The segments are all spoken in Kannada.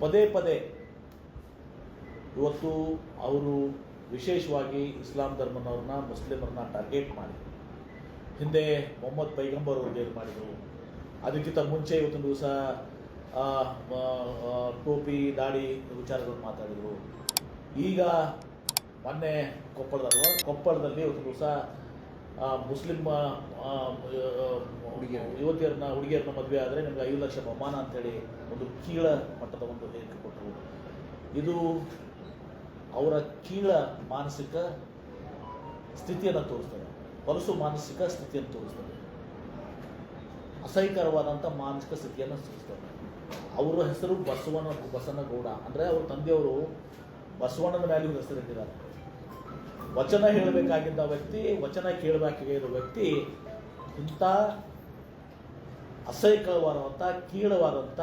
ಪದೇ ಪದೇ ಇವತ್ತು ಅವರು ವಿಶೇಷವಾಗಿ ಇಸ್ಲಾಂ ಧರ್ಮನವ್ರನ್ನ ಮುಸ್ಲಿಮರನ್ನ ಟಾರ್ಗೆಟ್ ಮಾಡಿ ಹಿಂದೆ ಮೊಹಮ್ಮದ್ ಪೈಗಂಬರ್ ಅವ್ರಿಗೆ ಏನು ಮಾಡಿದರು, ಅದಕ್ಕಿಂತ ಮುಂಚೆ ಇವತ್ತೊಂದು ದಿವಸ ಟೋಪಿ ದಾಡಿ ವಿಚಾರಗಳನ್ನು ಮಾತಾಡಿದರು. ಈಗ ಮೊನ್ನೆ ಕೊಪ್ಪಳದಲ್ಲಿ ಇವತ್ತು ದಿವಸ ಮುಸ್ಲಿಂ ಹುಡುಗಿಯರನ್ನ ಮದುವೆ ಆದರೆ ನಿಮಗೆ 5 ಲಕ್ಷ ಬಹುಮಾನ ಅಂತೇಳಿ ಒಂದು ಕೀಳ ಮಟ್ಟದ ಒಂದು ಹೇಳಿಕೆ ಕೊಟ್ಟರು. ಇದು ಅವರ ಕೀಳ ಮಾನಸಿಕ ಸ್ಥಿತಿಯನ್ನು ತೋರಿಸ್ತದೆ, ಹೊಲಸು ಮಾನಸಿಕ ಸ್ಥಿತಿಯನ್ನು ತೋರಿಸ್ತದೆ, ಅಸಹ್ಯಕರವಾದಂಥ ಮಾನಸಿಕ ಸ್ಥಿತಿಯನ್ನು ತೋರಿಸ್ತದೆ. ಅವರ ಹೆಸರು ಬಸನಗೌಡ ಅಂದರೆ ಅವ್ರ ತಂದೆಯವರು ಬಸವಣ್ಣನ ಮೇಲೆ ಹೆಸರಿಟ್ಟಿದ್ದಾರೆ. ವಚನ ಹೇಳಬೇಕಾಗಿದ್ದ ವ್ಯಕ್ತಿ, ವಚನ ಕೇಳಬೇಕಾಗಿರೋ ವ್ಯಕ್ತಿ ಇಂಥ ಅಸಹ್ಯಕರವಾದಂಥ ಕೀಳವಾದಂಥ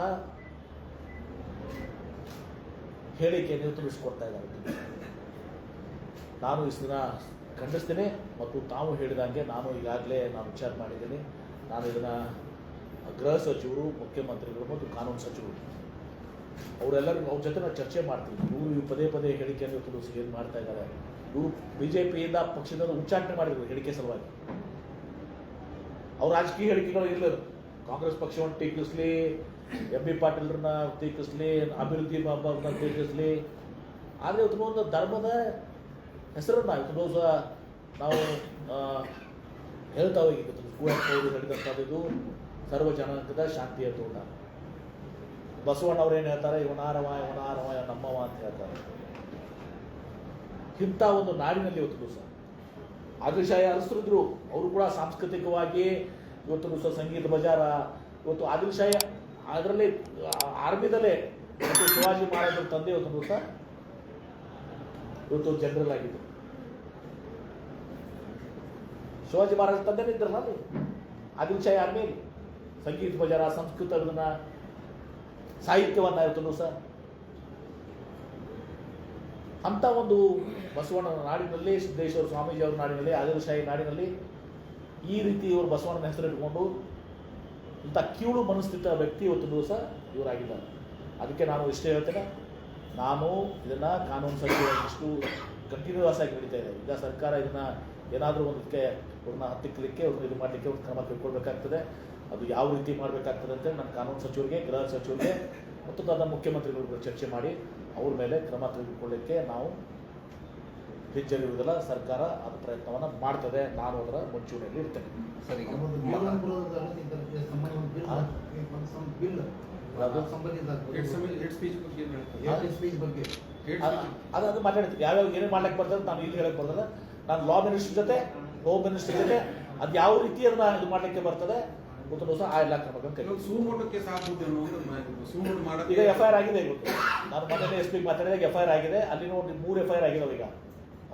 ಹೇಳಿಕೆಯನ್ನು ತಿಳಿಸ್ಕೊಡ್ತಾ ಇದ್ದಾರೆ. ನಾನು ಇದನ್ನ ಖಂಡಿಸ್ತೇನೆ ಮತ್ತು ತಾವು ಹೇಳಿದಂಗೆ ನಾನು ಈಗಾಗಲೇ ವಿಚಾರ ಮಾಡಿದ್ದೀನಿ. ನಾನು ಇದನ್ನು ಗೃಹ ಸಚಿವರು, ಮುಖ್ಯಮಂತ್ರಿಗಳು ಮತ್ತು ಕಾನೂನು ಸಚಿವರು ಅವರೆಲ್ಲರಿಗೂ ಅವ್ರ ಜೊತೆ ನಾನು ಚರ್ಚೆ ಮಾಡ್ತೀನಿ. ಇವರು ಪದೇ ಪದೇ ಹೇಳಿಕೆಯನ್ನು ತಿಳಿಸಿ ಏನು ಮಾಡ್ತಾ ಇದ್ದಾರೆ. ಇವರು BJPಯಿಂದ ಪಕ್ಷದಿಂದ ಉಚ್ಚಾಟನೆ ಮಾಡಿದರು ಹೇಳಿಕೆ ಸಲುವಾಗಿ. ಅವ್ರ ರಾಜಕೀಯ ಹೇಳಿಕೆಗಳು ಇರಲಿಲ್ಲ. ಕಾಂಗ್ರೆಸ್ ಪಕ್ಷವನ್ನು ಟೀಕಿಸಲಿ, MB ಪಾಟೀಲ್ರನ್ನ ಟೀಕಿಸಲಿ, ಅಭಿವೃದ್ಧಿ ಬಾಬಾವ್ರನ್ನ ಟೀಕಿಸಲಿ. ಆದರೆ ಇವತ್ತು ಒಂದು ಧರ್ಮದ ಹೆಸರನ್ನು ಇವತ್ತು ನಾವು ಹೇಳ್ತಾ ಹೋಗಿದ್ದು ಕುವೆಂಪು ಅವರು ಹೇಳಿದಂಥದ್ದು ಸರ್ವ ಜನಾಂಗದ ಶಾಂತಿಯ ತೋಟ. ಬಸವಣ್ಣವ್ರು ಏನು ಹೇಳ್ತಾರೆ, ಇವನಾರವ ನಮ್ಮವ ಅಂತ ಹೇಳ್ತಾರೆ. ಇಂಥ ಒಂದು ನಾಡಿನಲ್ಲಿ ಇವತ್ತು ದಿವಸ ಆದಿಲ್ಶಾಹಿ ಅರಸರಿದ್ರು, ಅವರು ಕೂಡ ಸಾಂಸ್ಕೃತಿಕವಾಗಿ ಇವತ್ತು ದಿವಸ ಸಂಗೀತ ಬಜಾರ, ಇವತ್ತು ಆದಿಲ್ಶಾಹಿ ಅದರಲ್ಲಿ ಆರ್ಮಿದಲ್ಲೇ ಇವತ್ತು ಶಿವಾಜಿ ಮಹಾರಾಜರ ತಂದೆ ಇವತ್ತು ದಿವಸ ಇವತ್ತು ಜನರಲ್ ಆಗಿದ್ದು. ಶಿವಾಜಿ ಮಹಾರಾಜರ ತಂದೆನೇ ಇದ್ರಲ್ಲ ಅಲ್ಲಿ ಆದಿಲ್ಶಾಹಿ ಆರ್ಮಿಯಲ್ಲಿ ಸಂಗೀತ ಬಜಾರ, ಸಂಸ್ಕೃತದನ್ನ, ಸಾಹಿತ್ಯವನ್ನ ಇವತ್ತು ದಿವಸ ಅಂಥ ಒಂದು ಬಸವಣ್ಣನ ನಾಡಿನಲ್ಲಿ, ಸಿದ್ದೇಶ್ವರ ಸ್ವಾಮೀಜಿಯವರ ನಾಡಿನಲ್ಲಿ, ಆದಿಲ್ಶಾಹಿ ನಾಡಿನಲ್ಲಿ ಈ ರೀತಿ ಇವರು ಬಸವಣ್ಣನ ಹೆಸರಿಟ್ಕೊಂಡು ಇಂಥ ಕೀಳು ಮನಸ್ಥಿತ ವ್ಯಕ್ತಿ ಇವತ್ತು ದಿವಸ ಇವರಾಗಿದ್ದಾರೆ. ಅದಕ್ಕೆ ನಾನು ಇಷ್ಟೇ ಹೇಳ್ತೇನೆ, ನಾನು ಇದನ್ನು ಕಾನೂನು ಸಚಿವ ಇಷ್ಟು ಕಂಟಿನ್ಯೂಸ್ ಆಗಿ ನಡೀತಾ ಇದೆ. ಈಗ ಸರ್ಕಾರ ಇದನ್ನು ಏನಾದರೂ ಒಂದಕ್ಕೆ ಅವ್ರನ್ನ ಹತ್ತಿಕ್ಕಲಿಕ್ಕೆ, ಅವ್ರನ್ನ ಇದು ಮಾಡಲಿಕ್ಕೆ ಒಂದು ಕ್ರಮ ಕೈಗೊಳ್ಬೇಕಾಗ್ತದೆ. ಅದು ಯಾವ ರೀತಿ ಮಾಡಬೇಕಾಗ್ತದೆ ಅಂತ ನಾನು ಕಾನೂನು ಸಚಿವರಿಗೆ, ಗೃಹ ಸಚಿವರಿಗೆ ಮತ್ತು ತನ್ನ ಮುಖ್ಯಮಂತ್ರಿಗಳು ಚರ್ಚೆ ಮಾಡಿ ಅವ್ರ ಮೇಲೆ ಕ್ರಮ ತೆಗೆದುಕೊಳ್ಳಲಿಕ್ಕೆ ನಾವು ಹೆಚ್ಚಿರುವುದಿಲ್ಲ. ಸರ್ಕಾರ ಅದು ಪ್ರಯತ್ನವನ್ನು ಮಾಡ್ತದೆ. ನಾನು ಅದರ ಮುಂಚೂಣಿಯಲ್ಲಿ ಇರ್ತೇನೆ. ಸರಿ, ಅದು ಮಾತಾಡ್ತೀನಿ. ಯಾವ್ಯಾವ ಏನೇನು ಮಾಡ್ಲಿಕ್ಕೆ ಬರ್ತದೆ ನಾನು ಇಲ್ಲಿ ಹೇಳಕ್ಕೆ ಬರ್ತದೆ. ನಾನು ಲಾ ಮಿನಿಸ್ಟರ್ ಜೊತೆ, ಹೋಮ್ ಮಿನಿಸ್ಟರ್ ಜೊತೆ ಅದು ಯಾವ ರೀತಿ ಅದನ್ನ ಇದು ಮಾಡಲಿಕ್ಕೆ ಬರ್ತದೆ ಗೊತ್ತು ದಿವಸ ಆ ಎಲ್ಲ ಕ್ರಮಗಳನ್ನು ಈಗ FIR ಆಗಿದೆ. ಗೊತ್ತು, ನಾನು ಮೊನ್ನೆ SP ಮಾತಾಡಿದಾಗ FIR ಆಗಿದೆ. ಅಲ್ಲಿನ ಒಂದು 3 FIR ಆಗಿದಾವೆ. ಈಗ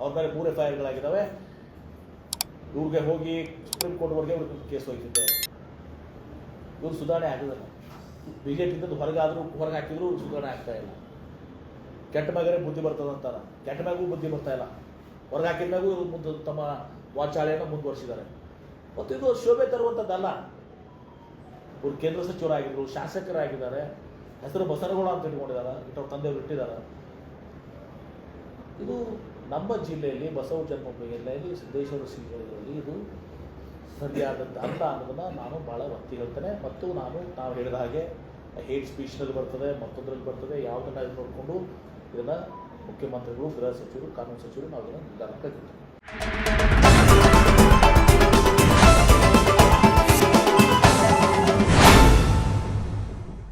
ಅವ್ರ ಮೇಲೆ 3 FIRಗಳಾಗಿದ್ದಾವೆ. ಇವ್ರಿಗೆ ಹೋಗಿ ಸುಪ್ರೀಂ ಕೋರ್ಟ್ವರೆಗೆ ಇವ್ರಿಗೆ ಕೇಸ್ ಹೋಗ್ತಿದ್ದೆ. ಇವ್ರು ಸುಧಾರಣೆ ಆಗಿದಲ್ಲ. BJPಯಿಂದ ಹೊರಗೆ ಹಾಕಿದ್ರು ಸುಧಾರಣೆ ಆಗ್ತಾ ಇಲ್ಲ. ಕೆಟ್ಟ ಮ್ಯಾಗರೆ ಬುದ್ಧಿ ಬರ್ತದಂತಾರ, ಕೆಟ್ಟ ಮ್ಯಾಗೂ ಬುದ್ಧಿ ಬರ್ತಾ ಇಲ್ಲ. ಹೊರಗೆ ಹಾಕಿದ ಮ್ಯಾಗೂ ಇವ್ರು ಮುಂದೆ ತಮ್ಮ ವಾಚಾಳಿಯನ್ನು ಮುಂದುವರಿಸಿದ್ದಾರೆ. ಮತ್ತು ಇದು ಶೋಭೆ ತರುವಂಥದ್ದಲ್ಲ. ಇವ್ರು ಕೇಂದ್ರ ಸಚಿವರಾಗಿದ್ರು, ಶಾಸಕರಾಗಿದ್ದಾರೆ, ಹೆಸರು ಬಸನಗೌಡ ಅಂತ ಇಟ್ಕೊಂಡಿದ್ದಾರೆ, ಅವ್ರ ತಂದೆಯವರು ಇಟ್ಟಿದ್ದಾರೆ. ಇದು ನಮ್ಮ ಜಿಲ್ಲೆಯಲ್ಲಿ ಬಸವ ಜನ್ಮಭೂಮಿಯಲ್ಲಿ ಸಿದ್ದೇಶ್ವರ ಶ್ರೀಗಳಲ್ಲಿ ಇದು ಸರಿಯಾದಂಥ ಅಲ್ಲ ಅನ್ನೋದನ್ನು ನಾನು ಭಾಳ ಒತ್ತಿ ಹೇಳ್ತೇನೆ. ಮತ್ತು ನಾವು ಹೇಳಿದ ಹಾಗೆ ಹೇಟ್ ಸ್ಪೀಚ್ನಲ್ಲಿ ಬರ್ತದೆ, ಮತ್ತೊಂದರಲ್ಲಿ ಬರ್ತದೆ. ಯಾವುದನ್ನು ನೋಡಿಕೊಂಡು ಇದನ್ನು ಮುಖ್ಯಮಂತ್ರಿಗಳು, ಗೃಹ ಸಚಿವರು, ಕಾನೂನು ಸಚಿವರು ನಾವು ಇದನ್ನು ನಿರ್ಧಾರ ಕೈಗೊಳ್ತೇವೆ.